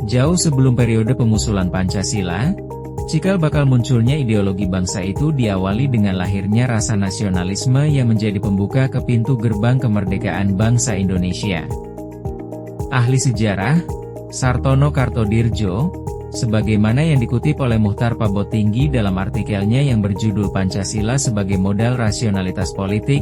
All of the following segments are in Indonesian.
Jauh sebelum periode pemusulan Pancasila, cikal bakal munculnya ideologi bangsa itu diawali dengan lahirnya rasa nasionalisme yang menjadi pembuka ke pintu gerbang kemerdekaan bangsa Indonesia. Ahli sejarah, Sartono Kartodirjo, sebagaimana yang dikutip oleh Muchtar Pabotinggi dalam artikelnya yang berjudul Pancasila sebagai Modal Rasionalitas Politik,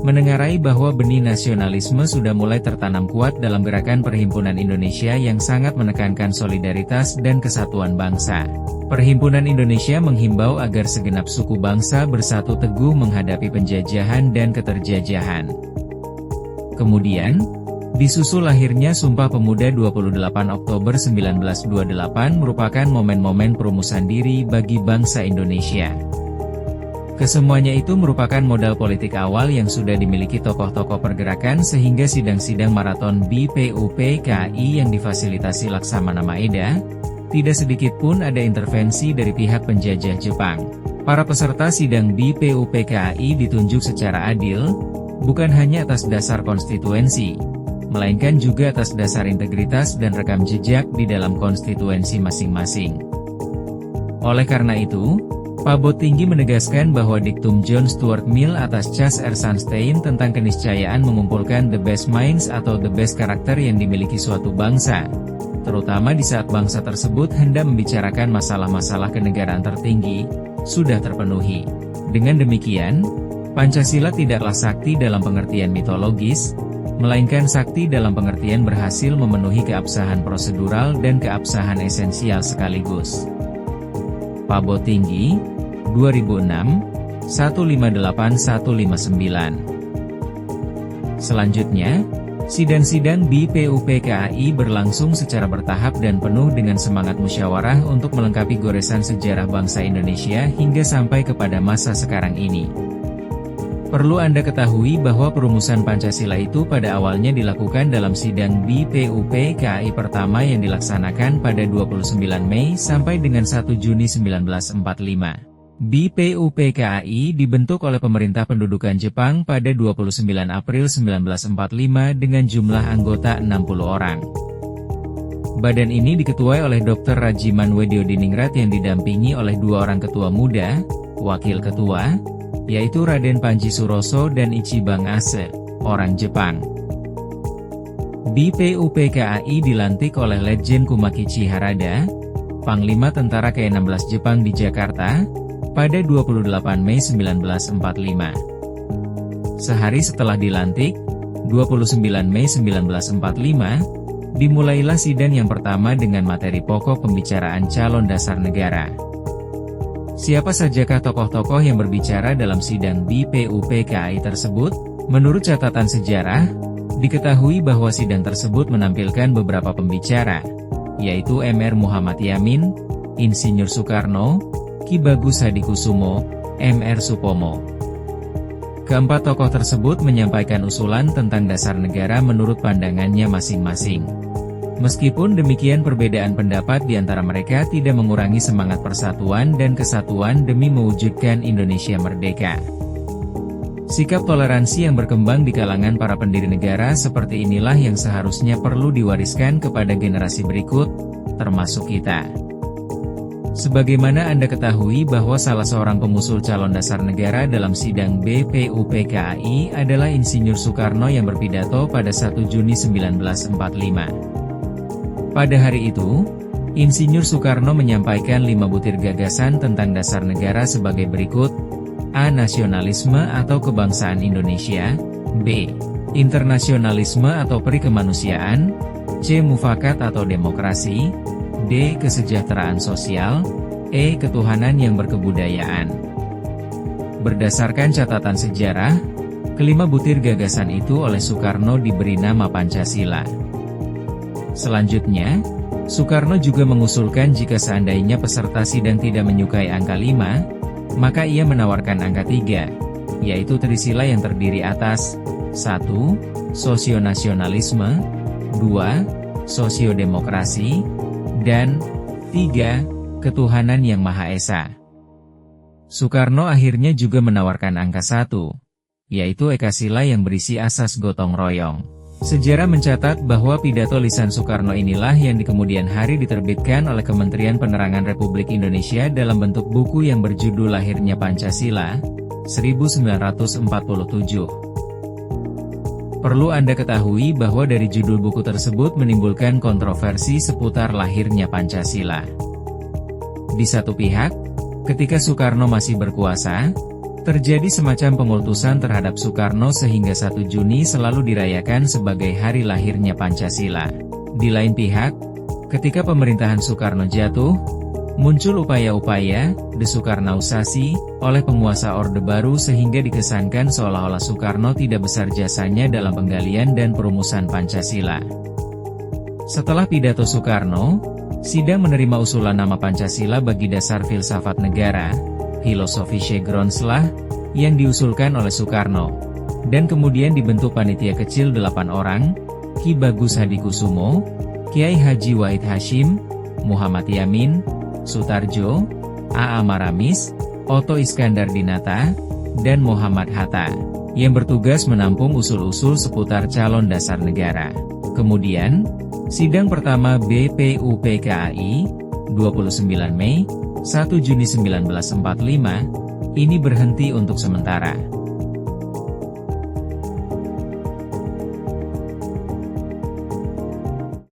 menengarai bahwa benih nasionalisme sudah mulai tertanam kuat dalam gerakan Perhimpunan Indonesia yang sangat menekankan solidaritas dan kesatuan bangsa. Perhimpunan Indonesia menghimbau agar segenap suku bangsa bersatu teguh menghadapi penjajahan dan keterjajahan. Kemudian, disusul lahirnya Sumpah Pemuda 28 Oktober 1928 merupakan momen-momen perumusan diri bagi bangsa Indonesia. Kesemuanya itu merupakan modal politik awal yang sudah dimiliki tokoh-tokoh pergerakan sehingga sidang-sidang maraton BPUPKI yang difasilitasi Laksamana Maeda, tidak sedikit pun ada intervensi dari pihak penjajah Jepang. Para peserta sidang BPUPKI ditunjuk secara adil, bukan hanya atas dasar konstituensi, melainkan juga atas dasar integritas dan rekam jejak di dalam konstituensi masing-masing. Oleh karena itu, Pabotinggi menegaskan bahwa diktum John Stuart Mill atas Chas R. Sunstein tentang keniscayaan mengumpulkan the best minds atau the best karakter yang dimiliki suatu bangsa, terutama di saat bangsa tersebut hendak membicarakan masalah-masalah kenegaraan tertinggi, sudah terpenuhi. Dengan demikian, Pancasila tidaklah sakti dalam pengertian mitologis, melainkan sakti dalam pengertian berhasil memenuhi keabsahan prosedural dan keabsahan esensial sekaligus. Pabotinggi, 2006, 158-159. Selanjutnya, sidang-sidang BPUPKI berlangsung secara bertahap dan penuh dengan semangat musyawarah untuk melengkapi goresan sejarah bangsa Indonesia hingga sampai kepada masa sekarang ini. Perlu Anda ketahui bahwa perumusan Pancasila itu pada awalnya dilakukan dalam sidang BPUPKI pertama yang dilaksanakan pada 29 Mei sampai dengan 1 Juni 1945. BPUPKI dibentuk oleh pemerintah pendudukan Jepang pada 29 April 1945 dengan jumlah anggota 60 orang. Badan ini diketuai oleh Dr. Rajiman Wediodiningrat yang didampingi oleh 2 orang ketua muda, wakil ketua, yaitu Raden Panji Suroso dan Ichibang Ase, orang Jepang. BPUPKI dilantik oleh Letjen Kumakichi Harada, Panglima Tentara ke-16 Jepang di Jakarta, pada 28 Mei 1945. Sehari setelah dilantik, 29 Mei 1945, dimulailah sidang yang pertama dengan materi pokok pembicaraan calon dasar negara. Siapa sajakah tokoh-tokoh yang berbicara dalam sidang BPUPKI tersebut? Menurut catatan sejarah, diketahui bahwa sidang tersebut menampilkan beberapa pembicara, yaitu Mr. Muhammad Yamin, Insinyur Soekarno, Ki Bagus Hadikusumo, Mr. Supomo. Keempat tokoh tersebut menyampaikan usulan tentang dasar negara menurut pandangannya masing-masing. Meskipun demikian, perbedaan pendapat di antara mereka tidak mengurangi semangat persatuan dan kesatuan demi mewujudkan Indonesia merdeka. Sikap toleransi yang berkembang di kalangan para pendiri negara seperti inilah yang seharusnya perlu diwariskan kepada generasi berikut, termasuk kita. Sebagaimana Anda ketahui bahwa salah seorang pengusul calon dasar negara dalam sidang BPUPKI adalah Insinyur Soekarno yang berpidato pada 1 Juni 1945. Pada hari itu, Insinyur Soekarno menyampaikan 5 butir gagasan tentang dasar negara sebagai berikut: A. Nasionalisme atau kebangsaan Indonesia, B. Internasionalisme atau perikemanusiaan, C. Mufakat atau demokrasi, D. Kesejahteraan sosial, E. Ketuhanan yang berkebudayaan. Berdasarkan catatan sejarah, kelima butir gagasan itu oleh Soekarno diberi nama Pancasila. Selanjutnya, Soekarno juga mengusulkan jika seandainya peserta sidang tidak menyukai angka 5, maka ia menawarkan angka 3, yaitu Trisila yang terdiri atas 1. Sosionasionalisme, 2. Sosiodemokrasi, dan 3. Ketuhanan yang Maha Esa. Soekarno akhirnya juga menawarkan angka 1, yaitu Ekasila yang berisi asas gotong royong. Sejarah mencatat bahwa pidato lisan Soekarno inilah yang di kemudian hari diterbitkan oleh Kementerian Penerangan Republik Indonesia dalam bentuk buku yang berjudul Lahirnya Pancasila, 1947. Perlu Anda ketahui bahwa dari judul buku tersebut menimbulkan kontroversi seputar lahirnya Pancasila. Di satu pihak, ketika Soekarno masih berkuasa, terjadi semacam pemultusan terhadap Soekarno sehingga 1 Juni selalu dirayakan sebagai hari lahirnya Pancasila. Di lain pihak, ketika pemerintahan Soekarno jatuh, muncul upaya-upaya desoekarnaisasi oleh penguasa Orde Baru sehingga dikesankan seolah-olah Soekarno tidak besar jasanya dalam penggalian dan perumusan Pancasila. Setelah pidato Soekarno, sidang menerima usulan nama Pancasila bagi dasar filsafat negara, Philosophische Grundlage, yang diusulkan oleh Soekarno. Dan kemudian dibentuk panitia kecil 8 orang, Ki Bagus Hadikusumo, Kiai Haji Wahid Hasyim, Muhammad Yamin, Sutarjo, A.A. Maramis, Otto Iskandar Dinata, dan Muhammad Hatta, yang bertugas menampung usul-usul seputar calon dasar negara. Kemudian, sidang pertama BPUPKI, 29 Mei, 1 Juni 1945, ini berhenti untuk sementara.